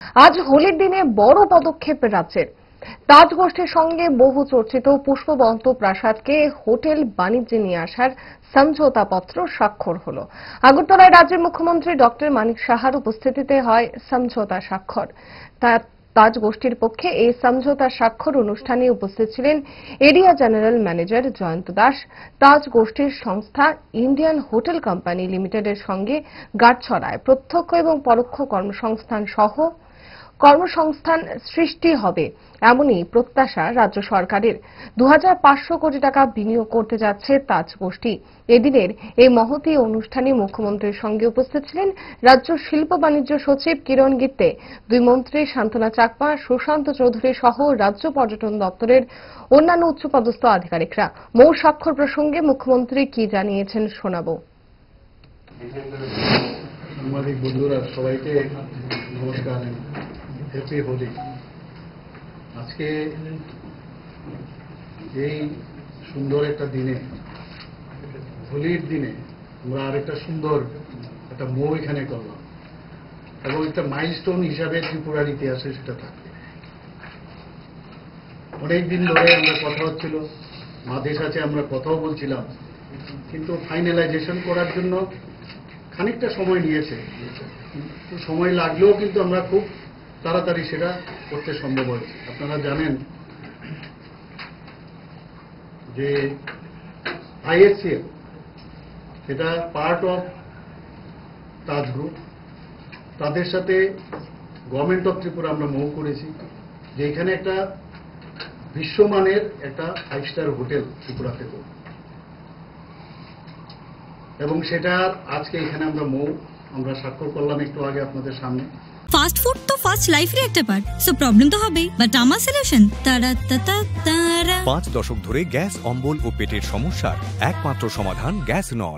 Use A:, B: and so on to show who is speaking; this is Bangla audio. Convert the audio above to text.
A: আজ হোলির দিনে বড় পদক্ষেপ রাজ্যের। তাজ গোষ্ঠীর সঙ্গে বহু চর্চিত পুষ্পবন্ত প্রাসাদকে হোটেল বাণিজ্যে নিয়ে আসার সমঝোতাপত্র স্বাক্ষর হল। আগরতলায় রাজ্যের মুখ্যমন্ত্রী ডক্টর মানিক সাহার উপস্থিতিতে হয় সমঝোতা স্বাক্ষর। তাজ গোষ্ঠীর পক্ষে এই সমঝোতা স্বাক্ষর অনুষ্ঠানে উপস্থিত ছিলেন area general manager Jayanta Das. Taj গোষ্ঠীর সংস্থা ইন্ডিয়ান হোটেল কোম্পানি লিমিটেডের সঙ্গে গাঁটছড়ায় প্রত্যক্ষ এবং পরোক্ষ কর্মসংস্থান সৃষ্টি হবে এমনই প্রত্যাশা রাজ্য সরকারের। 2500 কোটি টাকা বিনিয়োগ করতে যাচ্ছে তাজ গোষ্ঠী। এদিনের এই মহতী অনুষ্ঠানে মুখ্যমন্ত্রীর সঙ্গে উপস্থিত ছিলেন রাজ্য শিল্প বাণিজ্য সচিব কিরণ গিত্তে, দুই মন্ত্রী শান্তনা চাকমা, সুশান্ত চৌধুরী সহ রাজ্য পর্যটন দপ্তরের অন্যান্য উচ্চপদস্থ আধিকারিকরা। মৌ স্বাক্ষর প্রসঙ্গে মুখ্যমন্ত্রী কি জানিয়েছেন শোনাবো।
B: সাংবাদিক বন্ধুরা সবাইকে নমস্কার, হ্যাপি হোলি। আজকে এই সুন্দর একটা দিনে, হোলির দিনে আমরা আরেকটা সুন্দর একটা মৌ এখানে করলাম এবং একটা মাইলস্টোন হিসাবে ত্রিপুরার ইতিহাসে সেটা থাকবে। অনেকদিন ধরে আমরা কথা হচ্ছিল, আদেশ আছে, আমরা কথাও বলছিলাম, কিন্তু ফাইনালাইজেশন করার জন্য খানিকটা সময় নিয়েছে। সময় লাগলেও কিন্তু আমরা খুব তাড়াতাড়ি সেটা করতে সম্ভব হয়েছে। আপনারা জানেন যে আইএসসিএল এটা পার্ট অফ তাজ গ্রুপ, তাদের সাথে গভর্নমেন্ট অফ ত্রিপুরা আমরা মৌ করেছি যে এখানে একটা বিশ্বমানের একটা 5 স্টার হোটেল ত্রিপুরাতে করব, এবং সেটা আজকে এখানে আমরা স্বাক্ষর করলাম একটু আগে আপনাদের সামনে।
C: ফাস্ট ফুড তো ফাস্ট লাইফের একটা পার্ট, সো প্রবলেম তো হবেই, বাট আমার সলিউশন তারা।
D: 5 দশক ধরে গ্যাস, অম্বল ও পেটের সমস্যার একমাত্র সমাধান গ্যাস নল।